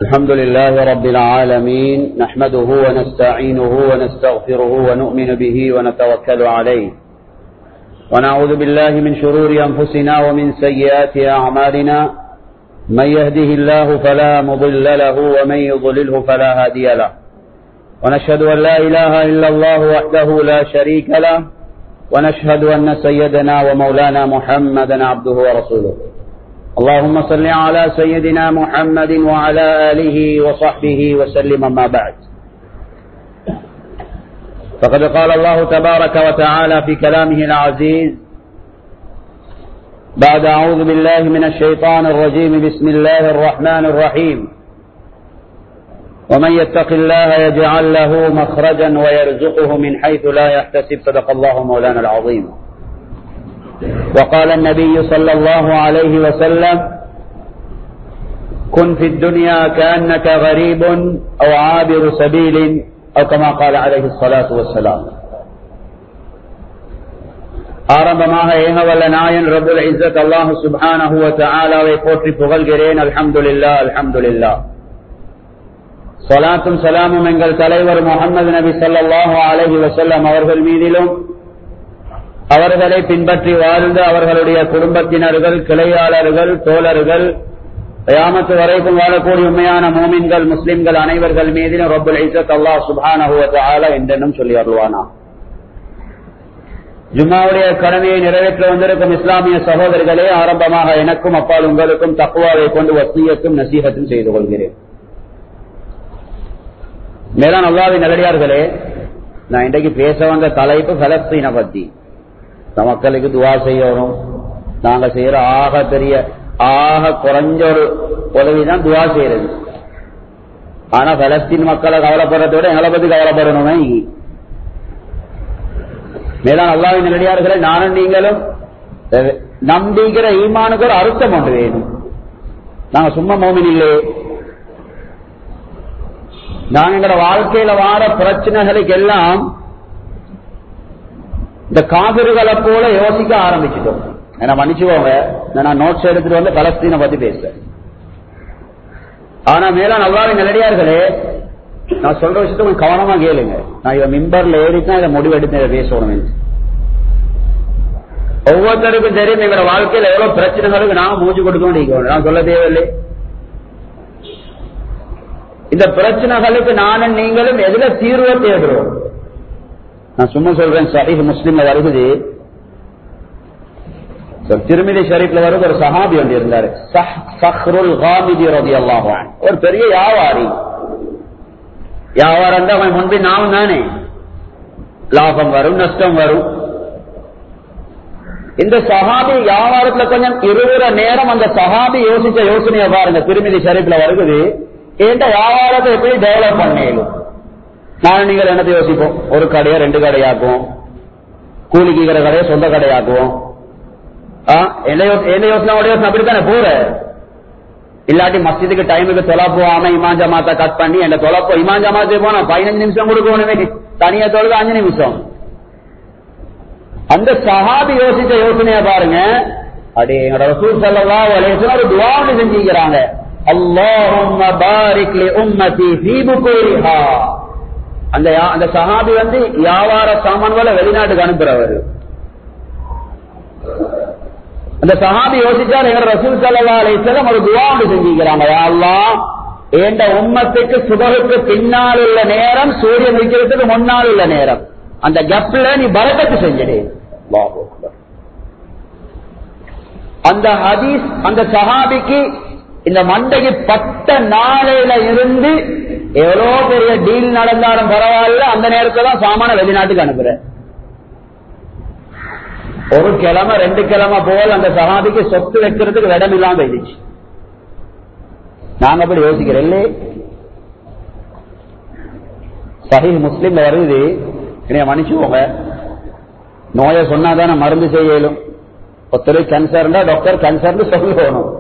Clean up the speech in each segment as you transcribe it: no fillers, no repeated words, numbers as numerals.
الحمد لله رب العالمين، نحمده ونستعينه ونستغفره ونؤمن به ونتوكل عليه، ونعوذ بالله من شرور أنفسنا ومن سيئات أعمالنا، من يهده الله فلا مضل له ومن يضلله فلا هادي له، ونشهد أن لا إله إلا الله وحده لا شريك له، ونشهد أن سيدنا ومولانا محمدا عبده ورسوله. اللهم صل على سيدنا محمد وعلى آله وصحبه وسلم. أما بعد، فقد قال الله تبارك وتعالى في كلامه العزيز بعد أعوذ بالله من الشيطان الرجيم: بسم الله الرحمن الرحيم. ومن يتق الله يجعل له مخرجا ويرزقه من حيث لا يحتسب. صدق الله مولانا العظيم. وقال النبي صلى الله عليه وسلم: كن في الدنيا كأنك غريب أو عابر سبيل، أو كما قال عليه الصلاة والسلام. ஆரம்பமாக ஏகவல்ல நாயன் ரப்புல் இஸ்ஸத் அல்லாஹ் சுப்ஹானஹு வ தஆலாவை போற்றி புகழ்கிறேன். அல்ஹம்துலில்லாஹ், அல்ஹம்துலில்லாஹ். ஸலாத்தும் ஸலாமும் எங்கள் தலைவர் முஹம்மது நபி ஸல்லல்லாஹு அலைஹி வஸல்லம் அவர்கள் மீதிலும், அவர்களை பின்பற்றி வாழ்ந்த அவர்களுடைய குடும்பத்தினர்கள், கிளையாளர்கள், தோழர்கள், கியாமத் வரைக்கும் வாழக்கூடிய உண்மையான மூமின்கள், முஸ்லிம்கள் அனைவர்கள் மீதிலும் ரப்புல் இஸ்ஸத் அல்லாஹ் சுப்ஹானஹு வ தஆலா என்றென்றும் சொல்லி அருள்வானா. ஜும்மாவுடைய கடமையை நிறைவேற்ற வந்திருக்கும் இஸ்லாமிய சகோதரர்களே, ஆரம்பமாக எனக்கும் அப்பால் உங்களுக்கும் தக்வாவை கொண்டு வசியத்தும் நசீஹத்தும் செய்து கொள்கிறேன். மேலான அல்லாஹ்வின் நல்லடியார்களே, நான் இன்றைக்கு பேச வந்த தலைப்பு பலஸ்தீனை பத்தி. மக்களுக்கு துவா செய்யணும். நாங்க செய்யற ஆக பெரிய ஆக குறைஞ்ச ஒரு உதவிதான் துவா செய்யறது. ஆனா பலஸ்தீன் மக்களை கவலைப்படுறத விட எங்களை பத்தி கவலைப்படணுமே. மேலான அல்லாஹ்வின் நல்லடியார்களே, நானும் நீங்களும் நம்பிக்கிற ஈமானுக்கு ஒரு அர்த்தம் ஒன்று வேணும். நாங்க சும்மா மோமின் இல்லையே. நாங்க எங்களோட வாழ்க்கையில வார பிரச்சனைகளுக்கு எல்லாம் இந்த காபிர்களை போல யோசிக்க ஆரம்பிச்சுட்டோம். என்ன மன்னிச்சுக்கோங்க, நான் நோட்ஸ் எடுத்துட்டு வந்து பலஸ்தீனை பத்தி பேசுறேன். ஆனா மேலான அல்லாஹ்வின் நல்லடியார்களே, நான் சொல்ற விஷயத்த கொஞ்சம் கவனமா கேளுங்க. நான் இவன் மிம்பர்ல ஏறித்தான் இதை முடிவெடுத்து பேசணும். ஒவ்வொருத்தருக்கும் தெரியும் எங்களோட வாழ்க்கையில எவ்வளவு பிரச்சனைகளுக்கு நாம மூச்சு கொடுக்கணும். நான் சொல்ல தேவையில்லை. இந்த பிரச்சனைகளுக்கு நானும் நீங்களும் எதுல தீர்வை தேடுறோம்? நான் சும்மா சொல்றேன். சஹீஹ் முஸ்லிம்ல வருகிறது, திருமிதி ஷரீஃப்ல வருது, ஒரு சஹாபி வந்து இருந்தாரு, ஸஹ்ருல் காமிதி ரலியல்லாஹு அன்ஹு. ஒரு பெரிய வியாபாரி. வியாபாரம் தான் அவன் முன்பு நாமும் தானே, லாபம் வரும் நஷ்டம் வரும். இந்த சஹாபி வியாபாரத்துல கொஞ்சம் இருவர நேரம் அந்த சஹாபி யோசிச்ச யோசனையை பாருங்க. திருமிதி ஷரீஃப்ல வருகிறது, ஏண்ட வியாபாரத்தை எப்படி டெவலப் பண்ணேலும். நானும் நீங்கள் என்னத்தை யோசிப்போம்? ஒரு கடையை 2 கடையாக்குவோம், கூலிக்கிற கடையை சொந்த கடையாக்குவோம். என்ன யோசனை அப்படித்தானே போற. இல்லாட்டி மஸ்ஜிதுக்கு டைமுக்கு தொலை போகாம இமாம் ஜமாத்தை கட் பண்ணி என்ன தொலைப்போ இமாம் ஜமாத்தே போனா 15 நிமிஷம் கொடுக்கணுமே, தனியா தொழுது 5 நிமிஷம். அந்த சஹாபி யோசிச்ச யோசனைய பாருங்க. அடே எங்களோட ரசூல் ஸல்லல்லாஹு அலைஹி வஸல்லம் ஒரு துஆ செஞ்சிருக்காங்க, அல்லாஹும்ம பாரிக் லி உம்மதி ஃபீ புகூரிஹா. அந்த சஹாபி வந்து வியாபார சாமான்களை வெளிநாட்டுக்கு அனுப்புறவர். அந்த சஹாபி யோசிச்சார், எங்க ரசூல் ஸல்லல்லாஹு அலைஹி வஸல்லம் ஒரு துஆ செஞ்சிருக்காங்க, யா அல்லாஹ் ஏண்ட உம்மத்துக்கு சுபஹுக்கு பின்னால் உள்ள நேரம், சூரியன் உதிக்கிறதுக்கு முன்னால் உள்ள நேரம், அந்த கேப்ல நீ பரக்கத்து செஞ்சிடு. அல்லாஹு அக்பர். அந்த ஹதீஸ் அந்த சஹாபிக்கு இந்த மண்டைக்கு பட்ட நாளையில இருந்து எவ்வளோ பெரிய டீல் நடந்தாலும் பரவாயில்ல, அந்த நேரத்துல தான் சாமான வெளிநாட்டுக்கு அனுப்புற. ஒரு கிழமை 2 கிழமை போல் அந்த சஹாபிக்கு சொத்து வைக்கிறதுக்கு இடம் இல்லாம போயிடுச்சு. நாங்க அப்படி யோசிக்கிறோம் இல்லையே. சஹீஹ் முஸ்லிம்ல வருது, மன்னிச்சுக்கோங்க, நோயை சொன்னாதானே மருந்து செய்யலும். ஒருத்தர் கேன்சர்னா டாக்டர் கேன்சர்னு சொல்லணும்.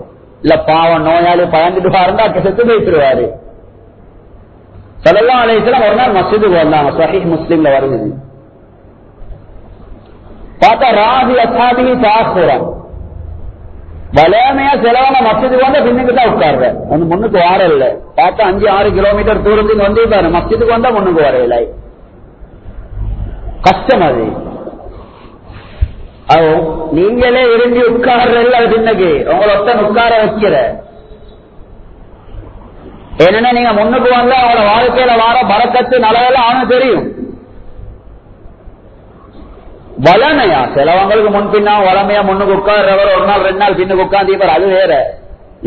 இல்ல பாவம் நோயாளி பயந்துட்டு பாருந்தா செத்து போயிட்டுருவாரு. ஸல்லல்லாஹு அலைஹி வஸல்லம் ஒரு நாள் மஸ்ஜிதுக்கு வந்தாங்க. சஹீஹ் முஸ்லிம்ல வருது. பார்த்தா ராஹி அஸ்ஹாபிஹி தஆக்குரா, வளமையா சிலவங்க மஸ்ஜிதுக்கு வந்தா பின்னுக்கு தான் உட்கார்ற, ஒண்ணு முன்னுக்கு வார இல்ல. பார்த்தா 5-6 கிலோமீட்டர் தூரத்துக்கு வந்து பாரு, மஸ்ஜிதுக்கு வந்தா முன்னுக்கு வர இல்லை. கஷ்டம் அது. நீங்களே இருந்து உட்கார்ற அது பின்னுக்கு உங்களை ஒருத்தன் உட்கார வைக்கிற. என்னன்னா நீங்க முன்னுக்கு வந்தா அவங்களோட வாழ்க்கையில வார பரக்கத்து நலவெல்லாம் அவனுக்கு தெரியும். வளமையா சிலவங்களுக்கு முன்பின்னா வளமையா முன்னுக்கு உட்கார்றவர் 1 நாள் 2 நாள் பின்னுக்கு உட்கார்ந்து அது வேற.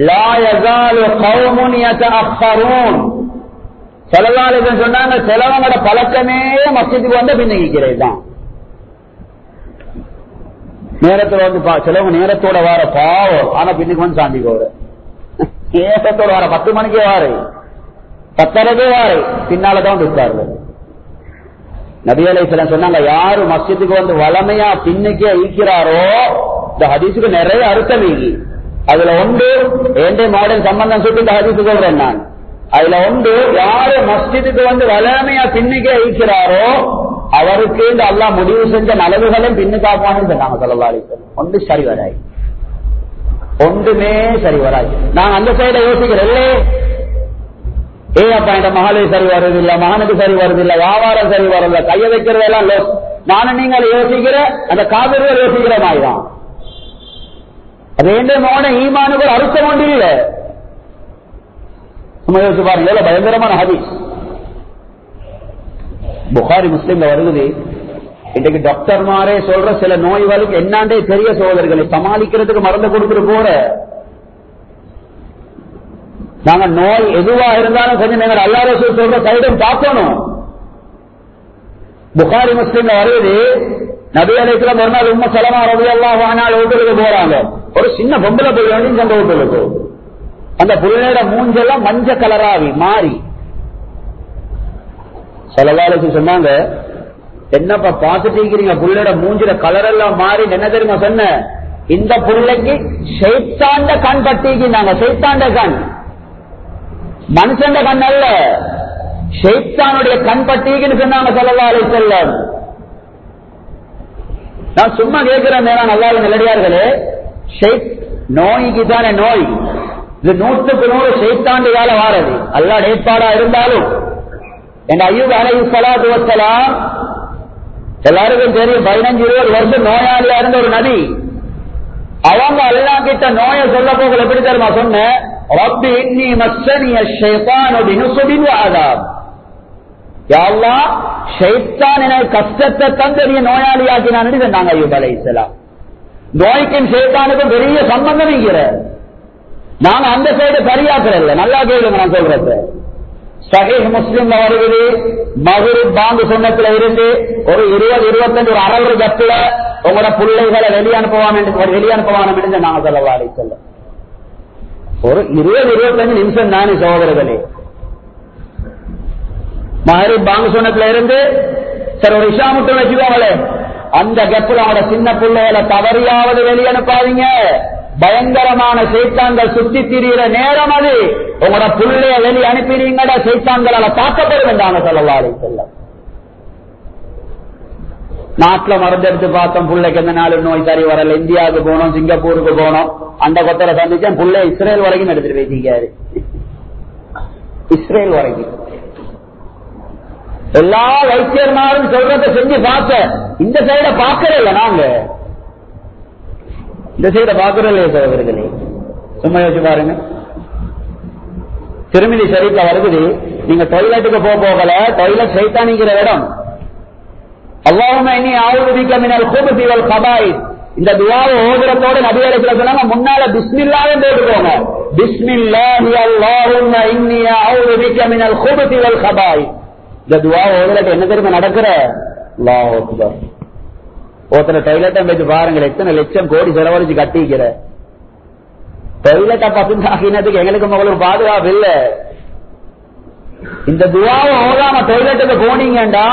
லா யஸாலு கௌமுன் யதஅக்கரூன். சிலவாளுக்கு சொன்னாங்க சிலவங்களோட பழக்கமே மஸ்ஜிதுக்கு வந்து பின்னுக்கிறது தான். நேரத்தோட வந்து சிலவங்க நேரத்தோட வார பாவம், ஆனா பின்னுக்கு வந்து சாந்திக்கு வர நேரத்தோட வார 10 மணிக்கே வாரு, 10:30 வாரு, பின்னாலதான் வந்து உட்காரு. நபி அலைஹிஸ்ஸலாம் சொன்னாங்க, யாரு மஸ்ஜிதுக்கு வந்து வளமையா பின்னுக்கே ஈக்கிறாரோ, இந்த ஹதீஸுக்கு நிறைய அர்த்தம் இருக்கு. அதுல ஒன்று ஏண்டே மாடல் சம்பந்தம் சொல்லி இந்த ஹதீஸு சொல்றேன் நான். அதுல ஒன்று, யாரு மஸ்ஜிதுக்கு வந்து வளமையா பின்னுக்கே ஈக்கிறாரோ அவருக்கு இந்த அல்லாஹ் முடிவு செஞ்ச நலவுகளையும் பின்னுக்காப்பான்னு சொன்னாங்க ஸல்லல்லாஹு அலைஹி வஸல்லம். ஒன்று சரி வராய், ஒன்றுமே சரி வராய். நான் அந்த சைட யோசிக்கிறேன், அப்பா என் மகளே சரி வருது இல்ல, மகனுக்கு சரி வருது இல்ல, வியாபாரம் சரி வரல, கைய வைக்கிறதெல்லாம் லோஸ். நானும் நீங்கள் யோசிக்கிற அந்த காவிரிகள் யோசிக்கிற மாதிரிதான். அது என்ன மகன ஈமானுக்கு ஒரு அர்த்தம் ஒன்று இல்லை. நம்ம யோசிச்சு பாருங்க, எவ்வளவு பயங்கரமான ஹதீஸ். புகாரி முஸ்லிம்ல வருது. இன்றைக்கு டாக்டர்மாரே சொல்ற சில நோய்களுக்கு என்னாண்டே பெரிய சோதர்களை சமாளிக்கிறதுக்கு மருந்து கொடுத்துட்டு போற. நாங்க நோய் எதுவா இருந்தாலும் கொஞ்சம் நீங்கள் அல்லாஹ் ரசூல் சொல்ற சைடும் பார்க்கணும். புகாரி முஸ்லிம்ல வருது, நபி அலைஹிஸ்ஸலாம் ஒரு நாள் உம்மு சலமா ரலியல்லாஹு அன்ஹா வீட்டுக்கு போறாங்க. ஒரு சின்ன பொம்பளை புள்ள வந்து அந்த வீட்டுக்கு, அந்த புள்ளையோட மூஞ்செல்லாம் மஞ்சள் கலராவி மாறி ஸல்லல்லாஹு அலைஹி வஸல்லம் சொன்னாங்க, என்னப்பா பார்த்துட்டு இருக்கிறீங்க, புள்ளையோட மூஞ்சில கலர் எல்லாம் மாறி. என்ன தெரியுமா சொன்ன, இந்த புள்ளைக்கு ஷைத்தாண்ட கண் பட்டிக்கினாங்க. ஷைத்தாண்ட கண், மனுஷன் கண் அல்ல, ஷைத்தானுடைய கண் பட்டிக்குன்னு சொன்னாங்க ஸல்லல்லாஹு அலைஹி வஸல்லம். நான் சும்மா கேட்கிறேன், மேலான அல்லாஹ்வின் நல்லடியார்களே, நோய்க்கு தானே நோய், இது 100க்கு 100 ஷைத்தாண்டு வேலை வாரது. அல்லாஹ் ஏற்பாடா இருந்தாலும் என் அய்யூப் அலைஹிஸ்ஸலாத்து வஸ்ஸலாம் எல்லாருக்கும் தெரியும், 15-20 வருஷம் நோயாளியா இருந்த ஒரு நபி. அவங்க அல்லாஹ் கிட்ட நோயை சொல்ல போகல, எப்படி தெரியுமா சொன்ன, ரப்பி இன்னி மஸ்ஸனிய ஷைத்தானு பினுஸ்பின் வ அஸாப். யா அல்லாஹ், ஷைத்தான் எனக்கு கஷ்டத்தை தந்து நீ நோயாளியாக்கினான்னு சொன்னாங்க அய்யூப் அலைஹிஸ்ஸலாம். நோய்க்கும் ஷைத்தானுக்கும் பெரிய சம்பந்தம் இருக்கிற. நாங்க அந்த சைடு சரியாக்குறதில்ல. நல்லா கேளுங்க நான் சொல்றது. சஹீஹ் முஸ்லிம்ல வருகிறது, மக்ரிப் பாங்கு சொன்னத்துல இருந்து ஒரு 20-25 ஒரு அரை கத்துல உங்களோட பிள்ளைகளை வெளியனுப்புவான் என்று நாங்க ஸல்லல்லாஹு அலைஹி வஸல்லம். ஒரு 20-25 நிமிஷம் தானே சகோதரர்களே. மக்ரிப் பாங்கு சொன்னத்துல இருந்து சரி ஒரு இஷா மட்டும் வச்சுக்கோங்களே, அந்த கப்புல அவங்களோட சின்ன பிள்ளைகளை தவறியாவது வெளியனுப்பாதீங்க. பயங்கரமான சைத்தான்கள் சுத்தி திரிகிற நேரம் அது. உங்களோட புள்ளைய வெளி அனுப்பினீங்கட சைத்தான்களால தாக்கப்படும் என்றாங்க ஸல்லல்லாஹு அலைஹி வஸல்லம். நாட்டுல மருந்து எடுத்து பார்த்தோம், புள்ளைக்கு எந்த நாள் நோய் சரி வரல. இந்தியாவுக்கு போனோம், சிங்கப்பூருக்கு போனோம், அந்த கொத்தரை சந்திச்சேன், புள்ளை இஸ்ரேல் வரைக்கும் எடுத்துட்டு பேசிக்காரு. இஸ்ரேல் வரைக்கும் எல்லா வைத்தியர்மாரும் சொல்றதை செஞ்சு பார்த்த, இந்த சைட பார்க்கறே இல்ல. நாங்க இந்த சைட பார்க்கறே இல்லையே சகோதரர்களே. சும்மா யோசிச்சு பாருங்க. திருமிதி ஷரீஃப்ல வருது, நீங்க டாய்லெட்டுக்கு போகல, டாய்லெட் ஷைத்தானிக்கிற இடம். அல்லாஹும்ம இன்னி அஊது பிக மினல் குபுஸி வல் கபாயிஸ். இந்த துஆவை ஓதுறதோட நபி அலைஹிஸ்ஸலாம் சொன்னாங்க, முன்னால பிஸ்மில்லாஹ் போட்டுக்கோங்க. பிஸ்மில்லாஹி அல்லாஹும்ம இன்னி அஊது பிக மினல் குபுஸி வல் கபாயிஸ். இந்த துஆவை ஓதுறது என்ன தெரியுமா நடக்கிற? அல்லாஹ் அக்பர். ஒருத்தர டாய்லெட்டை போய் பாருங்க, எத்தனை லட்சம் கோடி செலவழிச்சு கட்டிக்கிற டாய்லெட்டை பசுந்தாக்கினதுக்கு எங்களுக்கு முதல்ல பாதுகாப்பு இல்ல. இந்த துஆவை ஓதாம டாய்லெட்டுக்கு போனீங்கடா,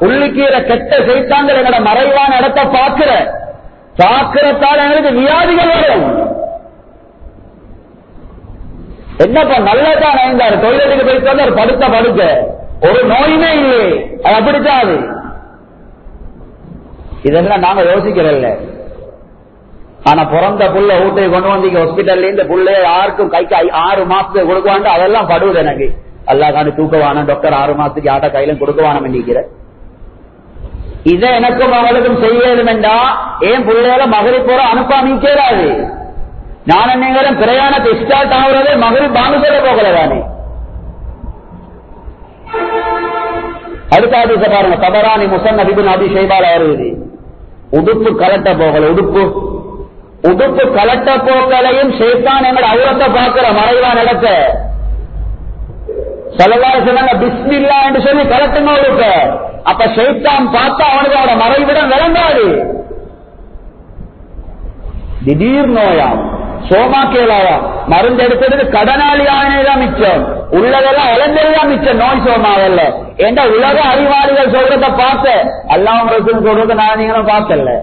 உள்ளுக்கீர கெட்ட சைத்தான்கள் எங்களோட மறைவான இடத்தை பார்க்கிறதால எங்களுக்கு வியாதிகள் வரும். என்னப்பா நல்லதான் நயந்தாரு, டாய்லெட்டுக்கு போயிட்டு வந்து ஒரு படுக்க ஒரு நோயுமே இல்லை, அது அப்படித்தான். அது இதெல்லாம் நாங்க யோசிக்கிறல்ல. ஆனா பிறந்த புள்ள வீட்டை கொண்டு வந்து ஹாஸ்பிட்டல்ல இந்த புள்ளைய யாருக்கும் கைக்கு 6 மாசத்துக்கு கொடுக்குவாங்க. அதெல்லாம் படுவது எனக்கு அல்லாஹ் காண்டி தூக்கவான டாக்டர் 6 மாசத்துக்கு யார்ட்ட கையில கொடுக்குவானம் நினைக்கிற. இதை எனக்கும் அவளுக்கும் செய்யணும்டா ஏன் பிள்ளையால மகரிப் போற அனுப்பாமி கேளாது. நான் நீங்களும் பிரயாணத்தை ஸ்டார்ட் ஆகுறதே மகரிப் பாங்கு சொல்ல போகலதானே. அடுத்த ஆதிச பாருங்க, தபரானி முஸன்னஃப் இப்னு அபி ஷைபால வருது. உடுப்பு கலட்ட போகல, உடுப்பு கலட்ட போக்கலையும் ஷைத்தான் எங்களை அவுரத்தை பார்க்கிற மறைவா நடக்க ஸல்லல்லாஹு சொன்னாங்க பிஸ்மில்லா என்று சொல்லி கலட்டுங்க உடுப்ப. அப்ப ஷைத்தான் பார்த்தா அவனுக்கு அவனோட மறைவிடம் விளங்காது. திடீர் நோயாம் சோமா கேளாயா மருந்து எடுத்ததுக்கு கடனாளியானதான் மிச்சம், உள்ளதெல்லாம் இழந்ததுதான் மிச்சம், நோய் சோமாவல்ல. ஏண்டா உலக அறிவாளிகள் சொல்றத பார்த்த அல்லாஹ் ரசூல் சொல்றத நான் நீங்களும் பார்க்கல.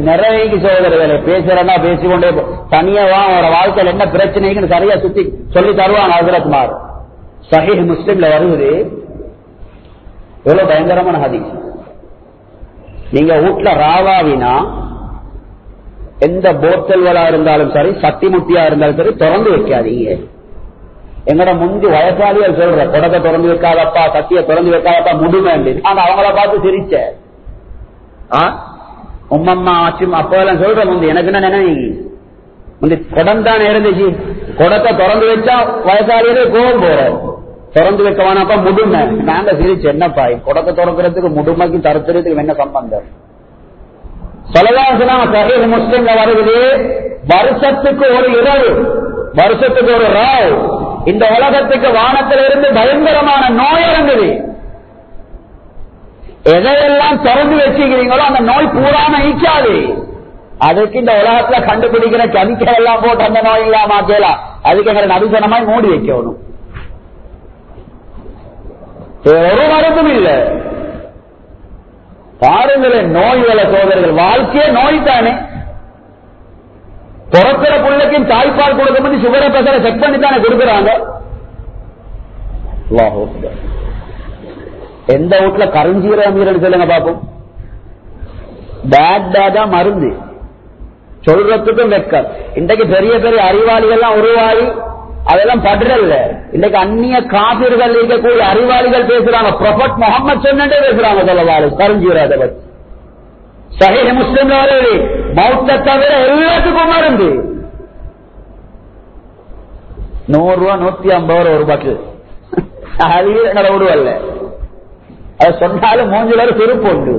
நிறைய சோதரர்களை பேசுறா பேசிக்கொண்டே தனியாவா அவரோட வாழ்க்கையில் என்ன பிரச்சனைன்னு சரியா சுத்தி சொல்லி தருவான் ஹஜ்ரத் மார். சஹீஹ் முஸ்லிம்ல வருவது எவ்வளவு பயங்கரமான ஹதீஸ். நீங்க வீட்டுல ராவாவினா எந்த போத்தல்களா இருந்தாலும் சரி, சட்டி முட்டியா இருந்தாலும் சரி, திறந்து வைக்காதீங்க. எங்கட முந்தி வயசாளிகள் சொல்ற குடத்தை திறந்து வைக்காதப்பா, சட்டியை திறந்து வைக்காதப்பா, முடுமை. ஆனா அவங்கள பார்த்து சிரிச்ச உம்மம்மா ஆச்சும் அப்பெல்லாம் சொல்ற முந்தி எனக்கு என்ன நினைவு முந்தி குடம் தான் இருந்துச்சு. குடத்தை திறந்து வச்சா வயசாளிகளே கோபம் போற, திறந்து வைக்க வேணாப்பா முடுமை. நாங்க சிரிச்சு என்னப்பா குடத்தை திறக்கிறதுக்கு முடுமைக்கு தருத்துறதுக்கு என்ன சம்பந்தம். சஹீஹ் முஸ்லிம்ல வருகிறது, வருஷத்துக்கு ஒரு இரவு, வருஷத்துக்கு ஒரு ராவ் இந்த உலகத்துக்கு வானத்திலிருந்து பயங்கரமான நோய் இறங்குது. எதையெல்லாம் திறந்து வச்சுக்கிறீங்களோ அந்த நோய் பூராம ஈக்காது. அதுக்கு இந்த உலகத்துல கண்டுபிடிக்கிற கெமிக்கல் எல்லாம் போட்டு அந்த நோய் இல்லாம கேலாம். அதுக்கு எங்களை நபிசனமாய் மூடி வைக்கணும். ஒரு மருந்தும் இல்லை. பாருங்களேன் நோய்களை சோதரர்கள், வாழ்க்கையே நோய் தானே. பிறக்கிற பிள்ளைக்கும் தாய்ப்பால் கொடுக்கும்போது சுகரை பிரஷரை செக் பண்ணி தானே கொடுக்குறாங்க. எந்த வீட்டுல கருஞ்சீரக மீறல் சொல்லுங்க பாப்போம். பேட்டா மருந்து சொல்றதுக்கும் வெக்கம். இன்றைக்கு பெரிய பெரிய அறிவாளிகள்லாம் உருவாகி அதெல்லாம் படுறல்ல. இன்னைக்கு அந்நிய காபிர்கள் இருக்கக்கூடிய அறிவாளிகள் பேசுறாங்க. ப்ரொஃபட் முகமது சொன்னே பேசுறாங்க சொல்லவாறு கருஞ்சீரகத்தை பற்றி. சஹீஹ் முஸ்லிம் மௌத்தை தவிர எல்லாத்துக்கும் மருந்து. 100 ரூபா 150 ரூபா ஒரு பக்கு அது விடுவல்ல. அது சொன்னாலும் மூஞ்சில ஒரு செருப்பு உண்டு.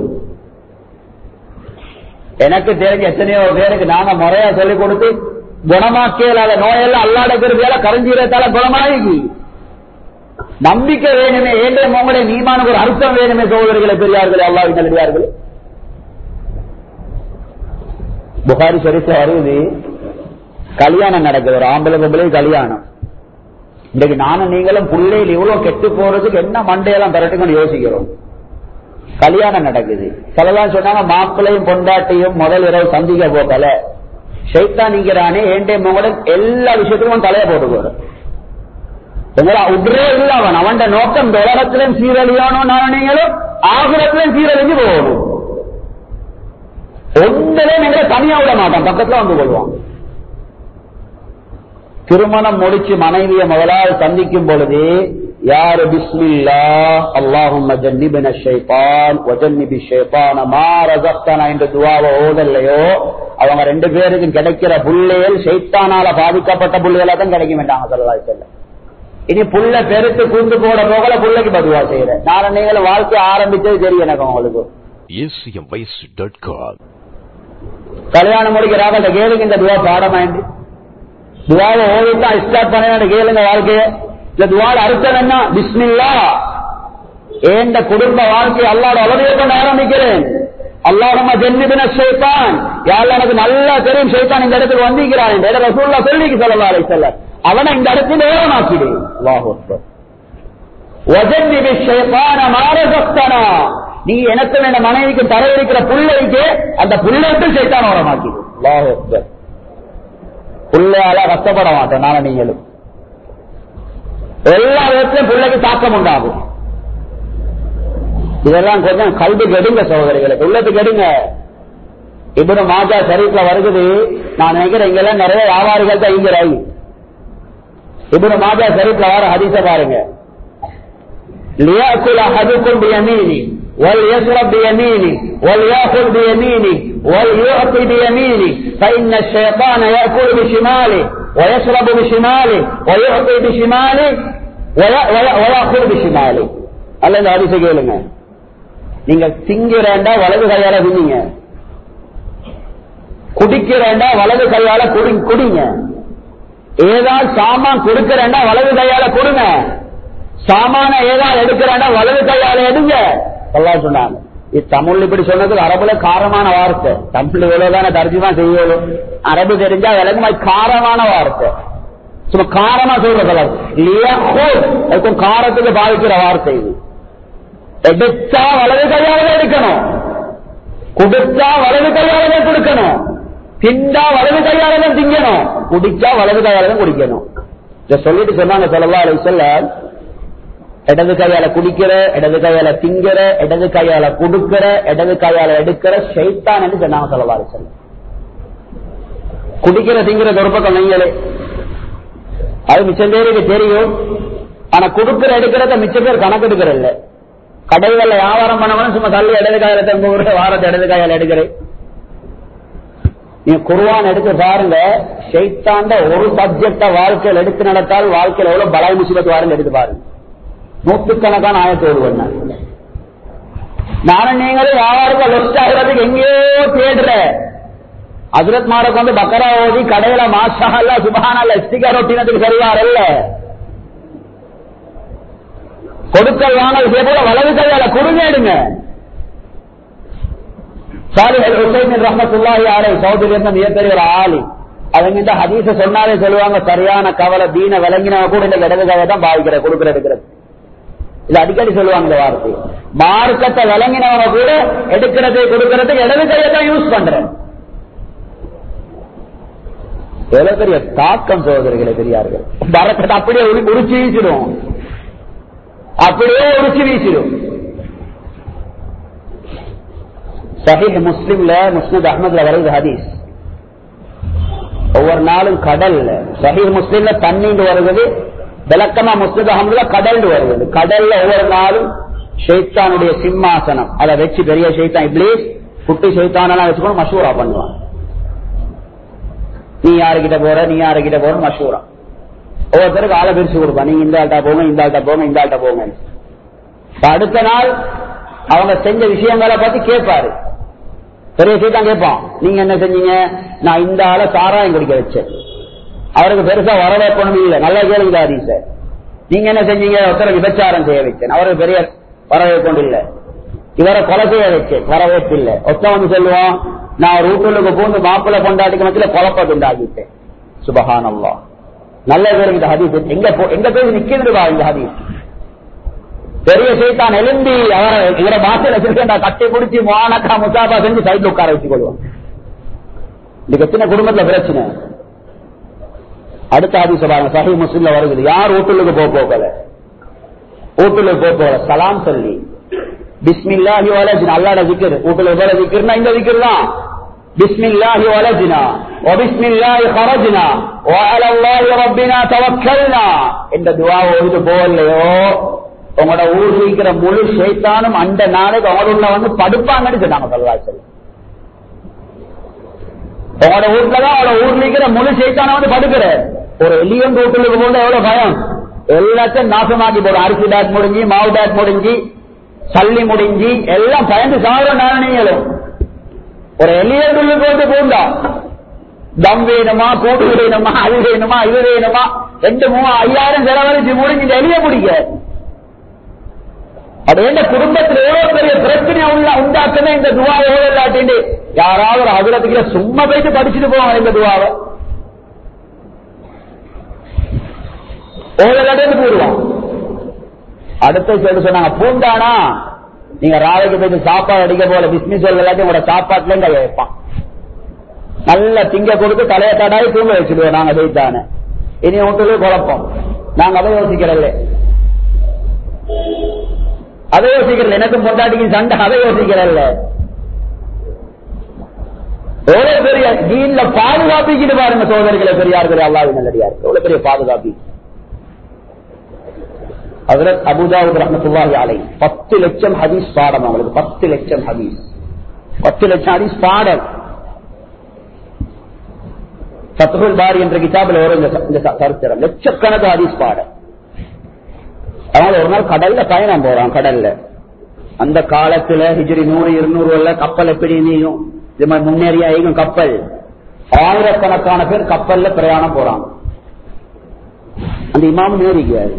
எனக்கு தெரிஞ்ச எத்தனையோ பேருக்கு நாங்க முறையா சொல்லிக் கொடுத்து குணமாக்கியலாத நோயெல்லாம் அல்லாடக்கிறதால கருஞ்சீரத்தால குணமாகி நம்பிக்கை வேணுமே. ஏண்டே உங்களுடைய நீமானுக்கு ஒரு அர்த்தம் வேணுமே சகோதரர்களை பெரியார்களே, அல்லாஹ்வின் நல்லடியார்களே. புகாரி ஷரீஃப்ல வருது, கல்யாணம் நடக்குது, ஒரு ஆம்பளை பொம்பளை கல்யாணம். இன்னைக்கு நானும் நீங்களும் பிள்ளைகள் இவ்வளவு கெட்டு போறதுக்கு என்ன மண்டையெல்லாம் திரட்டுன்னு யோசிக்கிறோம். கல்யாணம் நடக்குது. சிலதான் சொன்னாங்க மாப்பிள்ளையும் பொண்டாட்டியும் முதல் இரவு சந்திக்க போக்கல ஷைத்தான் நீங்கிறானே ஏண்டே மகன் எல்லா விஷயத்துக்கும் தலையை போட்டு போறேன். உடனே இல்ல அவன் நோக்கம் இந்த உலகத்திலும் சீரழியணும், நான் நீங்களும் ஆகுரத்திலும் சீரழிஞ்சு போகணும். ஒன்றே நீங்க தனியா விட மாட்டான், பக்கத்துல வந்து கொள்வான். திருமணம் முடிச்சு மனைவியை முதலாவது சந்திக்கும் பொழுது யாரு பிஸ்மில்லா அல்லாஹும்ம ஜன்னிபின ஷைத்தான் வ ஜன்னிபி ஷைத்தான மா ரஸக்தனா என்ற துஆவை ஓதல்லையோ அவங்க ரெண்டு பேருக்கும் கிடைக்கிற புள்ளைகள் ஷைத்தானால பாதிக்கப்பட்ட புள்ளைகளா தான் கிடைக்க வேண்டாங்க ஸல்லல்லாஹு அலைஹி வஸல்லம். இனி புள்ள பெருத்து கூண்டு போட போகல புள்ளைக்கு பதுவா செய்யறேன். நான் நீங்கள் வாழ்க்கை ஆரம்பிச்சது தெரியும் எனக்கு. உங்களுக்கு கல்யாணம் முடிக்கிறாங்க அந்த கேளுங்க இந்த துவா பாடமாயின்று துவாவை ஓடித்தான் ஸ்டார்ட் பண்ண கேளுங்க வாழ்க்கைய. இந்த துவால அர்த்தம் என்ன? பிஸ்மில்லா ஏண்ட குடும்ப வாழ்க்கை அல்லாஹ்வோட அவதியை கொண்டு ஆரம்பிக்கிறேன். அல்லாஹும்ம ஜன்னிபின ஷைத்தான், யா அல்லாஹ் எனக்கு நல்லா தெரியும் ஷைத்தான் இந்த இடத்துக்கு வந்திருக்கிறான் என்று ரசூலுல்லாஹ் சொல்லிக்கு ஸல்லல்லாஹு அலைஹி வஸல்லம். அவனை இந்த இடத்துல ஓரமாக்கிடு. அல்லாஹு அக்பர். வ ஜன்னிபி ஷைத்தான மா ரஸக்தனா, நீ எனக்கு வேண்ட மனைவிக்கு தர இருக்கிற புள்ளைக்கு அந்த புள்ளைக்கு ஷைத்தான் ஓரமாக்கிடு. அல்லாஹு அக்பர். புள்ளையால கஷ்டப்பட மாட்டோம் நானும் நீங்களும். எல்லா விதத்திலும் பிள்ளைக்கு தாக்கம் உண்டாகும். இதெல்லாம் கொஞ்சம் கல்விக்கு எடுங்க சகோதரிகளுக்கு, உள்ளத்துக்கு எடுங்க. இப்னு மாஜா ஷரீஃப்ல வருகிறது. நான் நினைக்கிறேன் இங்கெல்லாம் நிறைய வியாபாரிகள் தான் இங்கிறாய். இப்னு மாஜா ஷரீஃப்ல வர ஹதீஸ பாருங்க. லியாக்குல் அஹதுக்கும் பியமீனி வல் யஸ்ரப் பியமீனி வல் யாகுல் பியமீனி வல் யுஅதி பியமீனி ஃபஇன்ன الشيطان يأكل بشماله ويشرب بشماله ويعطي بشماله ويأكل بشماله. அல்ல இந்த ஹதீஸை கேளுங்க. நீங்க திங்கிறேண்டா வலது கையால தின்னீங்க, குடிக்கிறேண்டா வலது கையால குடிங்க. ஏதாவது சாமான் கொடுக்கிறேண்டா வலது கையால கொடுங்க. சாமான ஏதாவது எடுக்கிறேண்டா வலது கையால எடுங்க. எல்லாம் சொன்னாங்க. இது தமிழ் இப்படி சொன்னது அரபுல காரமான வார்த்தை. தமிழ் எவ்வளவுதான தர்ஜுமா செய்யணும், அரபு தெரிஞ்சா விலங்குமாய் காரமான வார்த்தை. சும்மா காரமா சொல்ற அதுக்கும் காரத்துக்கு பாதிக்கிற வார்த்தை இது. எடுத்தா வலது கையால எடுக்கணும், குடிச்சா வலது கையால கொடுக்கணும், திண்டா வலது கையால திங்கணும், குடிச்சா வலது கையால குடிக்கணும். இத சொல்லிட்டு சொன்னாங்க ஸல்லல்லாஹு அலைஹி வஸல்லம், இடது கையால குடிக்கிற, இடது கையால திங்கிற, இடது கையால கொடுக்கிற, இடது கையால எடுக்கிற ஷைத்தான் என்று சொன்னாங்க ஸல்லல்லாஹு அலைஹி வஸல்லம். குடிக்கிற திங்கிற ஒரு பக்கம் நீங்களே, அது மிச்சம் பேருக்கு தெரியும். ஆனா கொடுக்கிற எடுக்கிறத மிச்ச பேர் கணக்கு எடுக்கிற இல்ல. கடைகள்ல வியாபாரம் பண்ணவனும் சும்மா தள்ளி இடது கையால தங்க வாரத்தை இடது கையால எடுக்கிறேன். நீங்க குர்ஆன் எடுத்து பாருங்க, ஷைத்தாண்ட ஒரு சப்ஜெக்ட வாழ்க்கையில் எடுத்து நடத்தால் வாழ்க்கையில் எவ்வளவு பலாய் முசீபத் வாருங்க எடுத்து பாருங்க. நூற்றுக்கணக்கான ஆயத்தோடு வந்த நானும் நீங்களும் வியாபாரத்தை லொஸ்ட் ஆகிறதுக்கு எங்கேயோ தேடுற ஹஜ்ரத் மாரக் வந்து பக்கரா ஓதி கடையில மாஷா அல்லாஹ் சுப்ஹானல்லாஹ் ஸ்டிக்கர் ஒட்டினதுக்கு சரிவார் இல்ல. கொடுக்கல் வாங்கல் இதே போல வலது கையால கொடுங்க எடுங்க. சாலிஹ் அல் ஹுசைன் ரஹ்மத்துல்லாஹி அலைஹி சவுதியில இருந்த மிகப்பெரிய ஒரு ஆலி. அவங்க இந்த ஹதீஸ சொன்னாலே சொல்லுவாங்க, சரியான கவலை தீன விளங்கினவ கூட இந்த இடது கையை தான் பாவிக்கிற கொடுக்கிற எடுக்கிறது. இது அடிக்கடி சொல்லுவாங்க இந்த வார்த்தை. மார்க்கத்தை விளங்கினவங்க கூட எடுக்கிறது கொடுக்கறதுக்கு இடது கையை தான் யூஸ் பண்ற. எவ்வளவு பெரிய தாக்கம் சகோதரிகளை பெரியார்கள். பரக்கத்தை அப்படியே உரிச்சு வீசிடும், அப்படியே உரிச்சு வீசிடும். சஹீஹ் முஸ்லிம்ல முஸ்னத் அஹ்மத்ல வருது ஹதீஸ். ஒவ்வொரு நாளும் கடல்ல, சஹீஹ் முஸ்லிம்ல தண்ணீண்டு வருகிறது, விளக்கமா முஸ்னத் அஹ்மத்ல கடல் வருகிறது. கடல்ல ஒவ்வொரு நாளும் ஷைத்தானுடைய சிம்மாசனம் அதை வச்சு பெரிய ஷைத்தான் இப்லீஸ் குட்டி ஷைத்தானெல்லாம் வச்சுக்கணும் மஷூரா பண்ணுவான். நீ யாருக்கிட்ட போற, நீ யாருக்கிட்ட போற மஷூரா. ஒவ்வொருத்தருக்கு ஆளை பிரிச்சு கொடுப்பான். நீங்க இந்த ஆள்கிட்ட போங்க, இந்த ஆள்கிட்ட போங்க, இந்த ஆள்கிட்ட போங்க. அடுத்த நாள் அவங்க செஞ்ச விஷயங்களை பத்தி கேட்பாரு. பெரிய சீதான் கேட்பான், நீங்க என்ன செஞ்சீங்க? நான் இந்த ஆளை சாராயம் குடிக்க வச்சேன், அவருக்கு பெருசா வரவேற்பணும் இல்லை. நல்லா கேளுங்க ஹதீஸ. நீங்க என்ன செஞ்சீங்க? ஒருத்தரை விபச்சாரம் செய்ய வச்சேன், அவருக்கு பெரிய வரவேற்பு இல்லை. இவரை கொலை செய்ய வச்சேன், வரவேற்பு இல்லை. ஒருத்தன் வந்து சொல்லுவான், நான் ரூட்டுக்கு பூந்து மாப்பிள்ளை பொண்டாட்டிக்கு மத்தியில குழப்பத்தை உண்டாக்கிட்டேன். சுபஹானல்லாஹ். நல்ல பேருக்கு இந்த ஹதீஸ் எங்க போய் நிக்கிறதுவா இந்த ஹதீஸ். பெரிய சைத்தான் எழும்பி அவரை இவரை மாசல் வச்சிருக்கா கட்டி பிடிச்சி மானக்கா முசாபா செஞ்சு சைட்ல உட்கார வச்சு கொள்வான். இதுக்கு எத்தனை குடும்பத்துல பிரச்சனை. அடுத்த ஹதீஸ் பாருங்க, சஹீஹ் முஸ்லிம்ல வருது. யார் வீட்டுக்கு போகல, வீட்டுக்கு போகல சலாம் சொல்லி பிஸ்மில்லாஹி வலஜ்னா, அல்லாஹ்வுடைய zikr. வீட்டுல எவ்வளவு zikrனா இந்த zikr தான். பிஸ்மில்லாஹி வலஜ்னா வ பிஸ்மில்லாஹி கரஜ்னா வ அலல்லாஹி ரப்பினா தவக்கல்னா இந்த துஆ ஓதி போகலையோ உங்களோட ஊர் இருக்கிற முழு ஷைத்தானும் அந்த நாளைக்கு அவங்கள வந்து படுப்பாங்கன்னு சொன்னாங்க ஸல்லல்லாஹு அலைஹி வஸல்லம். உங்களோட வீட்டுலதான் அவளோட ஊர்ல இருக்கிற முழு ஷைத்தான வந்து படுக்கிற. ஒரு எலியன் ரோட்டுக்கு போது எவ்வளவு பயம், எல்லாத்தையும் நாசமாக்கி போடும். அரிசி பேக் முடிஞ்சு, மாவு பேக் முடிஞ்சு, சல்லி முடிஞ்சு எல்லாம் பயந்து சாகிற நாணயங்களும். ஒரு எலியன் உள்ளுக்கு வந்து போண்டா தம் வேணுமா, கூட்டு வேணுமா, அது வேணுமா, இது வேணுமா, 2-3-5,000 செலவழிச்சு முடிஞ்சு இந்த எலிய பிடிக்க. அது என்ன குடும்பத்தில் எவ்வளவு பெரிய பிரச்சனை உண்டாக்குமே இந்த துவாவை ஓடலாட்டின்னு யாராவது ஒரு ஹஜ்ரத்துக்கு சும்மா போயிட்டு படிச்சுட்டு போவாங்க இந்த துவாவை. ஓடலாட்டு போயிடுவான். அடுத்த சொல்லி சொன்னாங்க, பூண்டானா நீங்க ராவைக்கு போயிட்டு சாப்பாடு அடிக்க போல பிஸ்மி சொல்லாட்டி உங்களோட சாப்பாட்டுல கைய வைப்பான். நல்ல திங்க கொடுத்து தலையை தடாவி தூங்க வச்சுடுவோம். நாங்க போயிட்டானே இனி வீட்டுக்கு குழப்பம். நாங்க அதை யோசிக்கிறல்ல. அதை யோசிக்கிறேன். எனக்கும் பொண்டாட்டிக்கும் சண்டை, அதை யோசிக்கிறல்ல. எவ்வளவு பெரிய தீன்ல பாதுகாப்பிக்கிட்டு பாருங்க சோதரிகளை, பெரியார்களே, அல்லாஹ்வின் நல்லடியார், எவ்வளவு பெரிய பாதுகாப்பி. ஹஜ்ரத் அபூ தாவூத் ரஹ்மத்துல்லாஹி அலைஹி 10 லட்சம் ஹதீஸ் பாடம். அவங்களுக்கு 10 லட்சம் ஹதீஸ், 10 லட்சம் ஹதீஸ் பாடம். ஃபத்ஹுல் பாரி என்ற கிதாபில் வரும் இந்த சரித்திரம். லட்சக்கணக்கு ஹதீஸ் பாடம். அவங்க ஒரு நாள் கடல்ல பயணம் போறான். கடல்ல அந்த காலத்துல ஹிஜ்ரி 100 200 கப்பல் எப்படி நீயும் இது மாதிரி முன்னேறியா கப்பல், ஆயிரக்கணக்கான பேர் கப்பல்ல பிரயாணம் போறாங்க. அந்த இமாம் நேரிக்காரு.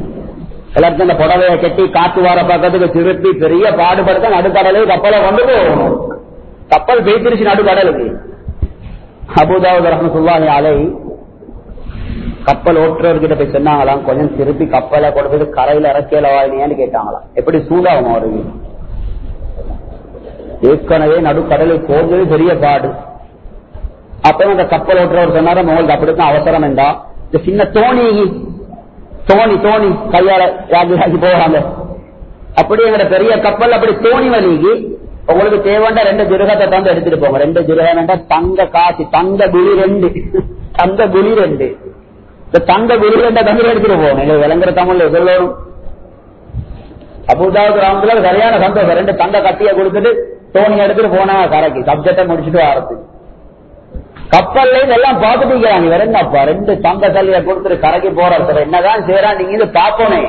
எல்லாருக்கும் அந்த புடவையை கட்டி காத்து வார பக்கத்துக்கு திருப்பி பெரிய பாடுபடுத்த நடுக்கடலே கப்பலை கொண்டு போகணும். கப்பல் பேசிருச்சு நடுக்கடலுக்கு. அபூ தாவூத் ரஹ்மத்துல்லாஹி அலைஹி கப்பல் ஓட்டுறவர்கிட்ட போய் சொன்னாங்களாம், கொஞ்சம் திருப்பி கப்பலை கொண்டு போய் கரையில இறக்கலவாயினு கேட்டாங்களாம். எப்படி சூடாகும் அவருக்கு? ஏற்கனவே நடுக்கடலுக்கு போகிறது பெரிய பாடு. அப்ப அந்த கப்பல் ஓட்டுறவர் சொன்னாரு, உங்களுக்கு அப்படித்தான் அவசரம் என்றா இந்த சின்ன தோணி தோணி கையால ராஜி போவாங்க. அப்படி எங்க பெரிய கப்பல் அப்படி தோணி வலிக்கு உங்களுக்கு தேவைண்டா 2 ஜிருகத்தை தந்து எடுத்துட்டு போங்க. 2 ஜிருகம் வேண்டா தங்க காசி, தங்க குழி 2, தங்க குழி 2, இந்த தங்க குழி 2 தந்து எடுத்துட்டு போங்க. எங்களுக்கு விளங்குற தமிழ்ல சொல்லணும். அபூ தாவூத் ரஹ்மத்துல்லாஹி சரியான சந்தோஷம். 2 தங்க கட்டியை கொடுத்துட்டு தோணி எடுத்துட்டு போனாங்க கரைக்கு. சப்ஜெக்டை முடிச்சுட்டு ஆரம்பிச்சு கப்பல்ல இதெல்லாம் பாத்துட்டீங்கிறாங்க. வேற என்னப்பா 2 தங்க கல்லியை கொடுத்துட்டு கரைக்கு போறாரு, என்னதான் செய்யறான் நீங்க இது பாப்போனே.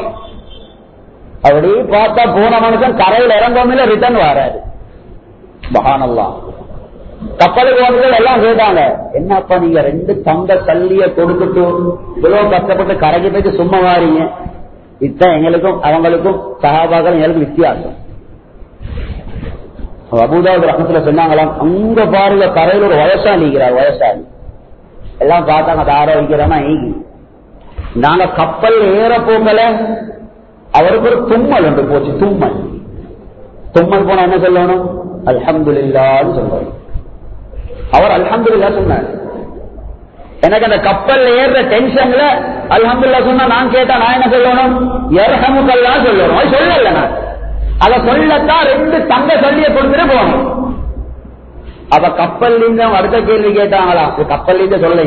அப்படி பார்த்தா போன மனுஷன் கரையில் இறங்காமல ரிட்டர்ன் வராது. சுப்ஹானல்லாஹ். கப்பலுக்கு வந்து எல்லாம் கேட்டாங்க, என்னப்பா நீங்க 2 தங்க கல்லிய கொடுத்துட்டு இவ்வளவு கஷ்டப்பட்டு கரைக்கு போயிட்டு சும்மா வாரீங்க? இதுதான் எங்களுக்கும் அவங்களுக்கும் சஹாபாக்கள் எங்களுக்கும் வித்தியாசம். அபூ தாவூத் ரஹ்மத்துல்லாஹி சொன்னாங்களாம், அங்க பாருங்க கரையில் ஒரு வயசாளி இருக்கிறார். வயசாளி எல்லாம் பார்த்தாங்க, தார வைக்கிறோமா ஈகி. நாங்க கப்பல் ஏற போங்கல, அவருக்கு ஒரு தும்மல் ஒன்று போச்சு. தும்மல் போனா என்ன சொல்லணும்? அல்ஹம்துலில்லாஹ்னு சொல்லணும். அவர் அல்ஹம்துலில்லாஹ் சொன்னார். எனக்கு அந்த கப்பல் ஏற டென்ஷன்ல அல்ஹம்துலில்லாஹ் சொன்னா நான் கேட்டா நான் என்ன சொல்லணும்? யர்ஹமுக்கல்லாஹ் சொல்லணும். அது சொல்லல. நான் அதை சொல்லத்தான் 2 தங்க சொல்லிய கொடுத்துட்டு போகணும். அவ கப்பல் இருந்து அடுத்த கேள்வி கேட்டாங்களா? கப்பல் இருந்து சொல்ல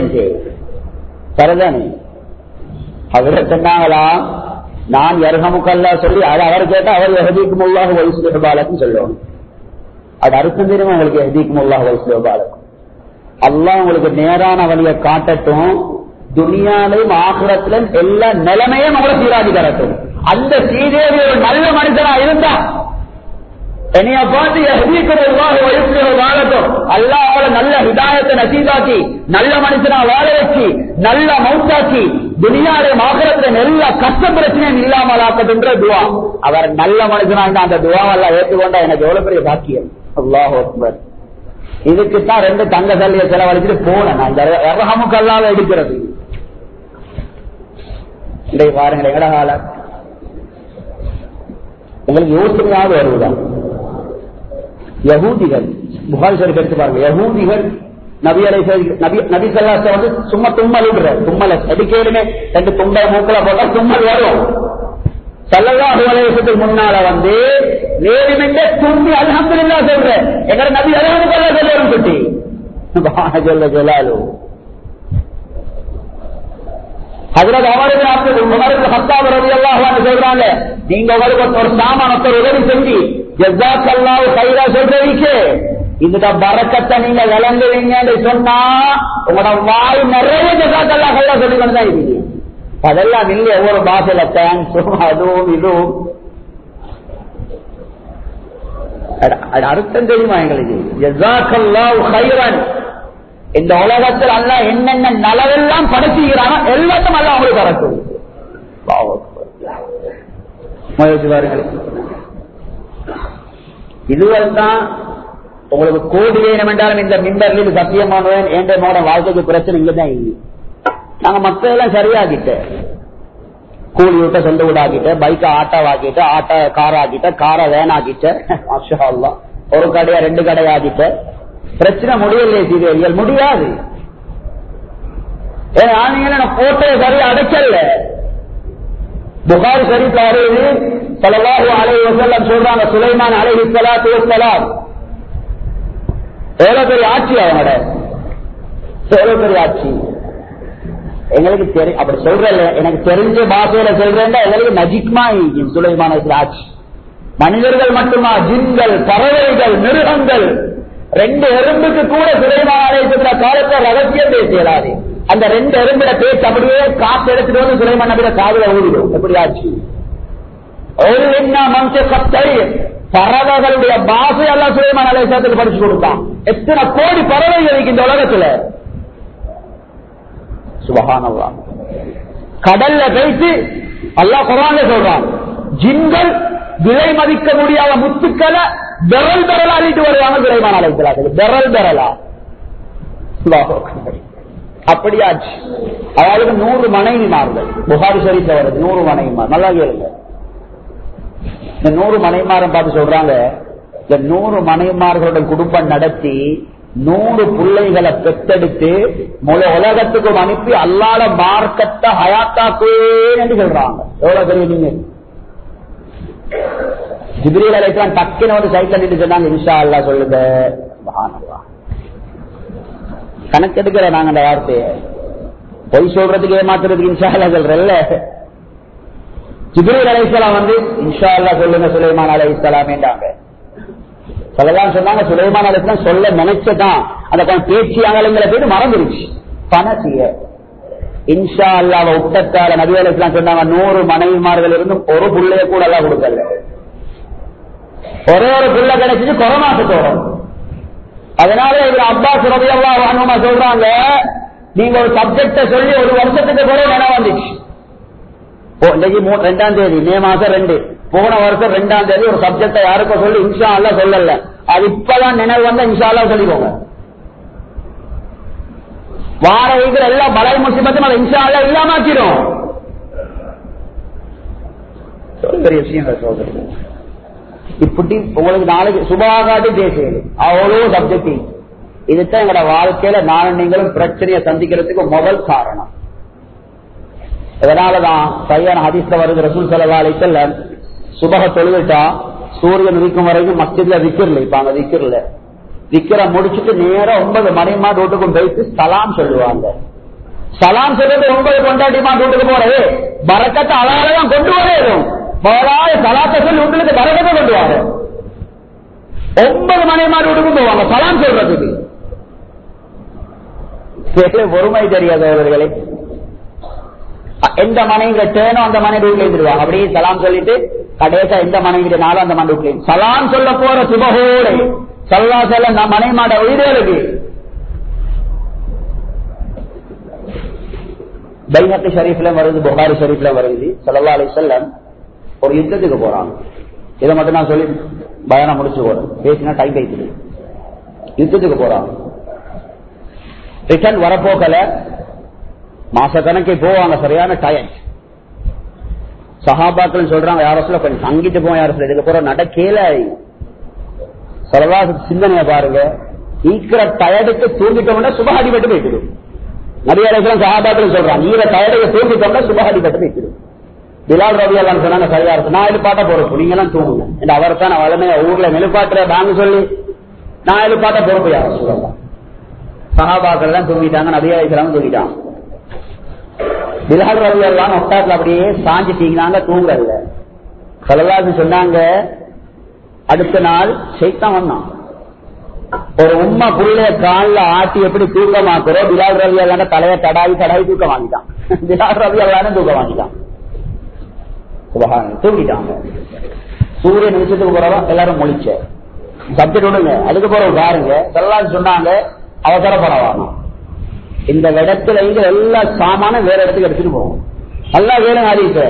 சரிதானே? அவரை சொன்னாங்களா, நான் யர்ஹமுக்கல்லாஹ் சொல்லி அதை அவர் கேட்டா அவர் யஹ்தீகுமுல்லாஹு வ யுஸ்லிஹு பாலக்கும் சொல்லணும். அது அர்த்தம் தெரியுமா உங்களுக்கு? யஹ்தீகுமுல்லாஹு வ யுஸ்லிஹு பாலக்கும், அல்லாஹ் உங்களுக்கு நேரான வழியை காட்டட்டும், துனியாலையும் ஆகிரத்திலும் எல்லா நிலைமையும் உங்களை சீராஜி தரட்டும். அந்த ஸ்ரீதேவி ஒரு நல்ல மனுஷனா இருந்தா என்னைய பார்த்து அல்லாஹ் அவளை நல்ல ஹிதாயத்தை நசீபாக்கி நல்ல மனுஷனா வாழ வச்சு நல்ல மௌத்தாக்கி துனியாலையும் ஆகிரத்திலும் எல்லா கஷ்ட பிரச்சனையும் இல்லாமல் ஆக்கட்டுன்ற துவா. அவர் நல்ல மனுஷனா இருந்தா அந்த துவாவெல்லாம் ஏற்றுக்கொண்டா எனக்கு எவ்வளவு பெரிய பாக்கியம். அல்லாஹ் அக்பர். இதுக்குத்தான் 2 தங்க கல்லியை செலவழிச்சுட்டு போனேன் நான் இந்த யர்ஹமுக்கல்லாஹ் எடுக்கிறது. இதை பாருங்கள், எங்கட கால உங்களுக்கு யோசனையாக வருவதா? யஹூதிகள் புகாரி ஷரீஃப் எடுத்து பாருங்க. யஹூதிகள் நபி ஸல்லல்லாஹு அலைஹி வந்து சும்மா தும்மல் விடுறாரு. தும்மல் அடிக்கேடுமே 2 துண்டை மூக்கல போட்டா தும்மல் வரும். ஸல்லல்லாஹு அலைஹி வஸல்லம் முன்னால வந்து வேறுமென்றே தும்பி அல்ஹம்துலில்லாஹ் சொல்ற எங்கட நபி அல்ஹம்துலில்லாஹ் சொல்றோம் சுட்டி சுப்ஹான ஜல்ல ஜலாலு. ஹஜ்ரத் உமர் இப்னு கத்தாப் ரலியல்லாஹு அன்ஹு சொல்றாங்க, நீங்க உங்களுக்கு ஒரு சாமானத்தை உதவி செஞ்சு ஜஸாக்கல்லாஹு கைரா சொல்றீங்க, இந்த பரக்கத்தை நீங்க விளங்குவீங்கன்னு சொன்னா உங்களோட வாய் நிறைய ஜஸாக்கல்லாஹு கைரா சொல்லி கொண்டுதான் இருக்கீங்க. அதெல்லாம் இல்லை ஒவ்வொரு பாசையில தேங்க்ஸும் அதுவும் இதுவும். அர்த்தம் தெரியுமா எங்களுக்கு? ஜஸாக்கல்லாஹு கைரன். இந்த உலகத்தில் அல்லாஹ் என்னென்ன நலவெல்லாம் படைச்சுகிறானோ எல்லாத்தையும் அல்லாஹ் உங்களுக்கு தரட்டும். இதுவரைதான் உங்களுக்கு கோடி வேணும் என்றாலும் இந்த மிம்பர்ல சத்தியமானவன் என்ற வாழ்க்கைக்கு பிரச்சனை இங்கதான் இல்லை. நாங்க மக்கள் எல்லாம் சரியாகிட்ட, கூலி விட்ட சொந்த வீடாக்கிட்ட, பைக்க ஆட்டோவாக்கிட்ட, ஆட்டோ கார் ஆக்கிட்ட, காரை வேன் ஆக்கிட்ட, மாஷா அல்லாஹ் ஒரு கடையா 2 கடை ஆகிட்ட. பிரச்சனை முடியலையே சீரியல் முடியாது. போட்டோ சரியா அடைச்சல்ல. புகாரி ஷரீஃப்ல வருது, ஸல்லல்லாஹு அலைஹி வஸல்லம் சொல்றாங்க, சுலைமான் அலைஹிஸ்ஸலாத்து வஸ்ஸலாம் எவ்வளவு பெரிய ஆட்சி, அவங்களோட எவ்வளவு பெரிய ஆட்சி. எங்களுக்கு அப்படி சொல்றல, எனக்கு தெரிஞ்ச பாஷையில சொல்றேன், எங்களுக்கு நஜிக்மா சுலைமான் ஆட்சி. மனிதர்கள் மட்டுமா, ஜின்கள், பறவைகள், மிருகங்கள், 2 எறும்புக்கு கூட சுலைமான் அலைஹிஸ்ஸலாத்துடைய காலத்தை ரகசியம் பேசலாது. அந்த 2 எறும்புல பேச்சு அப்படியே காத்து எடுத்துட்டு வந்து சுலைமான் நபியோட காதுல ஊதிடும். எப்படி ஆச்சு? பறவைகளுடைய பாஷை எல்லாம் சுலைமான் அலைஹிஸ்ஸலாத்துக்கு படிச்சு கொடுத்தான். எத்தனை கோடி பறவைகள் இந்த உலகத்துல. சுப்ஹானல்லாஹ். கடல்ல பேசி அல்லாஹ் குர்ஆன்ல சொல்றான், ஜின்கள் விலை மதிக்க முடியாத முத்துக்களை பெரல் பெரலா அள்ளிட்டு வருவாங்க சுலைமான் அலைஹிஸ்ஸலாத்துக்கு. பெரல் பெரலா. அல்லாஹ் அக்பர். அப்படியாச்சு. அவளுக்கு 100 மனைவிமார்கள். புகாரி ஷரீஃப்ல வருது 100 மனைவிமார். நல்லா கேளுங்க. இந்த 100 மனைவிமாரை பார்த்து சொல்றாங்க, இந்த 100 மனைவிமார்களோட குடும்பம் நடத்தி 100 பிள்ளைகளை பெற்றெடுத்து முழு உலகத்துக்கும் அனுப்பி அல்லாஹ்வுடைய மார்க்கத்தை ஹயாத்தாக்குவேன் என்று சொல்றாங்க. எவ்வளவு பெரிய நீங்க. ஜிப்ரீல் அலைஹிஸ்ஸலாம் டக்குன்னு வந்து சைட்ல நின்று சொன்னாங்க, இன்ஷா அல்லாஹ் சொல்லுங்க. சுப்ஹானல்லாஹ். கணக்கெடுக்கிற நாங்க அந்த வார்த்தையை பொய் சொல்றதுக்கு ஏமாத்துறதுக்கு இன்ஷா அல்லாஹ் சொல்றல்ல. ஜிப்ரீல் அலைஹிஸ்ஸலாம் வந்து இன்ஷா அல்லாஹ் சொல்லுங்க சுலைமான் அலைஹிஸ்ஸலாம் என்றாங்க. சொல்லலாம் சொன்னாங்க. சுலைமான் அலைஹிஸ்ஸலாம் சொல்ல நினைச்சதான் அந்த பேச்சு அங்கலங்களை போயிட்டு மறந்துருச்சு. பணசிய இன்ஷா அல்லாஹ் உட்டத்தால நபி அலைஹிஸ்ஸலாம் சொன்னாங்க, 100 மனைவிமார்கள் இருந்தும் ஒரு புள்ளைய கூட எல்லாம் கொடுக்கல. ஒரே ஒரு புள்ள கிடைச்சிட்டு கொரோனாசத்தோட. அதனால இவர் அப்பாஸ் ரலியல்லாஹு அன்ஹு சொல்றாங்க, நீங்க ஒரு சப்ஜெக்ட சொல்லி 1 வருஷத்துக்கு பிறகு நினைவு வந்துச்சு. இன்னைக்கு 2ஆம் தேதி மே மாசம் 2, போன வருஷம் 2ஆம் தேதி ஒரு சப்ஜெக்ட யாருக்கும் சொல்லி இன்ஷா அல்லாஹ் சொல்லல. அது இப்பதான் நினைவு வந்தா இன்ஷா அல்லாஹ் சொல்லிக்கோங்க. வார வைக்கிற எல்லா பலாய் முசிபத்தும் அதை இன்ஷா அல்லாஹ் இல்லாம ஆக்கிடும். பெரிய விஷயங்கள் சொல்றது. இப்படி உங்களுக்கு நாளைக்கு சுபாகாட்டி பேசுவது அவ்வளோ சப்ஜெக்ட். இதுதான் எங்களோட வாழ்க்கையில நானும் நீங்களும் பிரச்சனையை சந்திக்கிறதுக்கு முதல் காரணம். அதனாலதான் சரியான ஹதீஸ்ல வருது, ரசூல் ஸல்லல்லாஹு அலைஹி வஸல்லம் சுபஹ தொழுவிட்டா சூரியன் உதிக்கும் வரைக்கும் மஸ்ஜித்ல விக்கிரல. இப்ப அங்க விக்கிரல. விக்கிர முடிச்சுட்டு நேரம் 9 மணிமா ரோட்டுக்கும் போயிட்டு சலாம் சொல்லுவாங்க. சலாம் சொல்றது 9 கொண்டாட்டிமா ரோட்டுக்கு போறது பரக்கத்தை அழகாதான் கொண்டு வரேன். முதலாவது சலாத்தை சொல்லி உங்களுக்கு பரக்கத்தை கொண்டு வாங்க. 9 மணிமா ரோட்டுக்கும் போவாங்க சலாம் சொல்றதுக்கு. பொறுமை தெரியாதவர்களே, எந்த மனைவி கேட்டேனோ அந்த மனை வீட்டுல இருந்துருவாங்க. அப்படியே சலாம் சொல்லிட்டு கடைசா எந்த மனைவி நாளும் அந்த மனை வீட்டுல சலாம் சொல்ல போற சுபகோடு சல்லா செல்ல நான் மனை மாட உயிருக்கு. பைஹக்கி ஷரீஃப்ல வருது, புகாரி ஷரீஃப்ல வருது, ஸல்லல்லாஹு அலைஹி வஸல்லம் ஒரு யுத்தத்துக்கு போறாங்க. இதை மட்டும் நான் சொல்லி பயானம் முடிச்சு போறேன், பேசினா டைம் ஆயிடுது. யுத்தத்துக்கு போறாங்க. ரிட்டர்ன் வரப்போக்கல மாசக்கணக்கே போவாங்க. சரியான டயர். சஹாபாக்கள் சொல்றாங்க, யார சொல்ல கொஞ்சம் தங்கிட்டு போவோம், யார சொல்ல இதுக்கு போற நடக்கல. சலவாச சிந்தனைய பாருங்க. ஈக்கிற டயர்டுக்கு தூங்கிட்டோம்னா சுபஹாடிப்பட்டு போயிட்டு நபி அலைஹிஸ்ஸலாம் சஹாபாக்கள் சொல்றாங்க, ஈர டயர்டுக்கு தூங்கிட்டோம்னா சுபஹாடிப்பட்டு போயிட்டு. பிலால் ரலியல்லாஹு சொன்னாங்க, சரியா இருக்கு, நான் எழுப்பாட்ட போறோம், நீங்க எல்லாம் தூங்குங்க. அவரை தான் வளமையா ஊர்ல நெலுப்பாட்டுற பாங்க சொல்லி நான் எழுப்பாட்ட பொறுப்பு யார சொல்லலாம். சஹாபாக்கள் தான் தூங்கிட்டாங்க, நபி அலைஹிஸ்ஸலாம் தூங்கிட்டாங்க. பிலால் ரலியல்லாஹு ஒட்டாத்துல அப்படியே சாஞ்சிட்டீங்கன்னாங்க, தூங்கல. ஸல்லல்லாஹு சொன்னாங்க, அடுத்த நாள் ஷைத்தான் வந்தான். ஒரு உம்மா புள்ளைய காலில் ஆட்டி எப்படி தூக்கமாக்குறோம், பிலால் ரலியல்லாஹு தலையை தடாவி தூக்கம் வாங்கிட்டான். பிலால் ரலியல்லாஹு தூக்கம் வாங்கிட்டான். தூங்கிட்டாங்க. சூரியன் நிமிஷத்துக்கு போறவா எல்லாரும் மொழிச்ச சப்ஜெக்ட் விடுங்க. அதுக்கு போற பாருங்க, ஸல்லல்லாஹு சொன்னாங்க, அவசரப்படவாங்க. இந்த இடத்துல இங்க எல்லா சாமானும் வேற இடத்துக்கு எடுத்துட்டு போவோம். நல்லா வேணும் ஆதிக்க.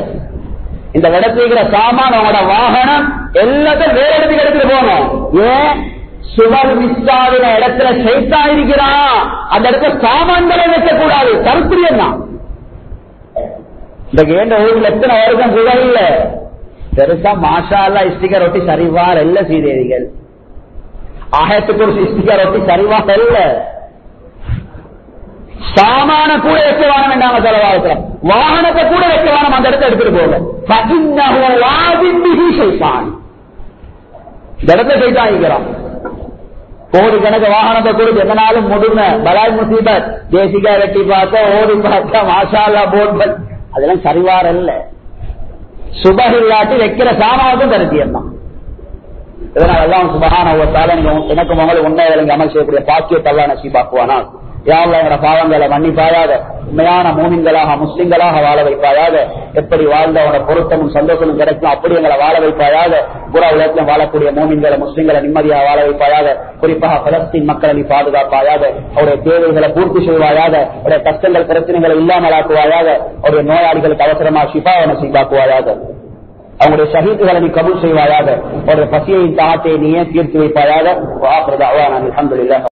இந்த இடத்துல இருக்கிற சாமான், அவங்களோட வாகனம் எல்லாத்தையும் வேற இடத்துக்கு எடுத்துட்டு போகணும். ஏன்? சுவர் மிஸ்ஸாகிற இடத்துல ஷைத்தா இருக்கிறான், அந்த இடத்துல சாமான்களை வைக்கக்கூடாது. கருத்திரியம் தான். இந்த கேண்ட ஊர்ல எத்தனை வருஷம் சுவர் இல்ல, பெருசா மாஷா அல்லாஹ் இஸ்திகர் ஒட்டி சரிவார் இல்ல சீதேவிகள். ஆயத்துக்கு ஒரு இஸ்திகர் ஒட்டி சரிவார் இல்ல. சாமான கூட வைக்க வேணும். சொன்னாங்க ஸல்லல்லாஹு அலைஹி வஸல்லம், வாகனத்தை கூட வைக்கலாம், அந்த இடத்தை எடுத்துட்டு போங்க. ஃபஇன்னஹு வாதின் பிஹி ஷைத்தான். இந்த இடத்துல ஷைத்தான் இருக்கிறான். கோடிக்கணக்கு வாகனத்தை கொடுத்து எதனாலும் முடுமை பலாய் முசீபத், தேசிகா வெட்டி பார்க்க ஓடி பார்க்க மாஷா அல்லாஹ் போட், அதெல்லாம் சரிவார இல்ல. சுபஹ் இல்லாட்டி வைக்கிற சாமாவுக்கும் கருத்தியம் தான். இதனால அல்லாஹ் சுப்ஹானஹு வ தஆலா எனக்கும் உங்களுக்கு உண்மைகளை அமல் செய்யக்கூடிய பாக்கியத்தை அல்லாஹ் நசீபாக்குவானா. யா அல்லாஹ் எங்கட பாவங்களை மன்னிப்பாயாக, உண்மையான மூமின்களாக முஸ்லிம்களாக வாழ வைப்பாயாக. எப்படி வாழ்ந்தவன பொருத்தமும் சந்தோஷமும் கிடைக்கும் அப்படி எங்களை வாழ வைப்பாயாக. புற உலகத்தில் வாழக்கூடிய மூமின்களை முஸ்லிம்களை நிம்மதியாக வாழ வைப்பாயாக. குறிப்பாக பலஸ்தீன் மக்களை நீ பாதுகாப்பாயாக. அவருடைய தேவைகளை பூர்த்தி செய்வாயாக. அவருடைய கஷ்டங்கள் பிரச்சனைகளை இல்லாமல் ஆக்குவாயாக. அவருடைய நோயாளிகளுக்கு அவசரமாக ஷிஃபாவை நசீபாக்குவாயாக. அவங்களுடைய ஷஹீதுகளை நீ கபூல் செய்வாயாக. அவருடைய பசியையும் தாகத்தை நீயே தீர்த்து வைப்பாயாக. அல்ஹம்துலில்லாஹ்.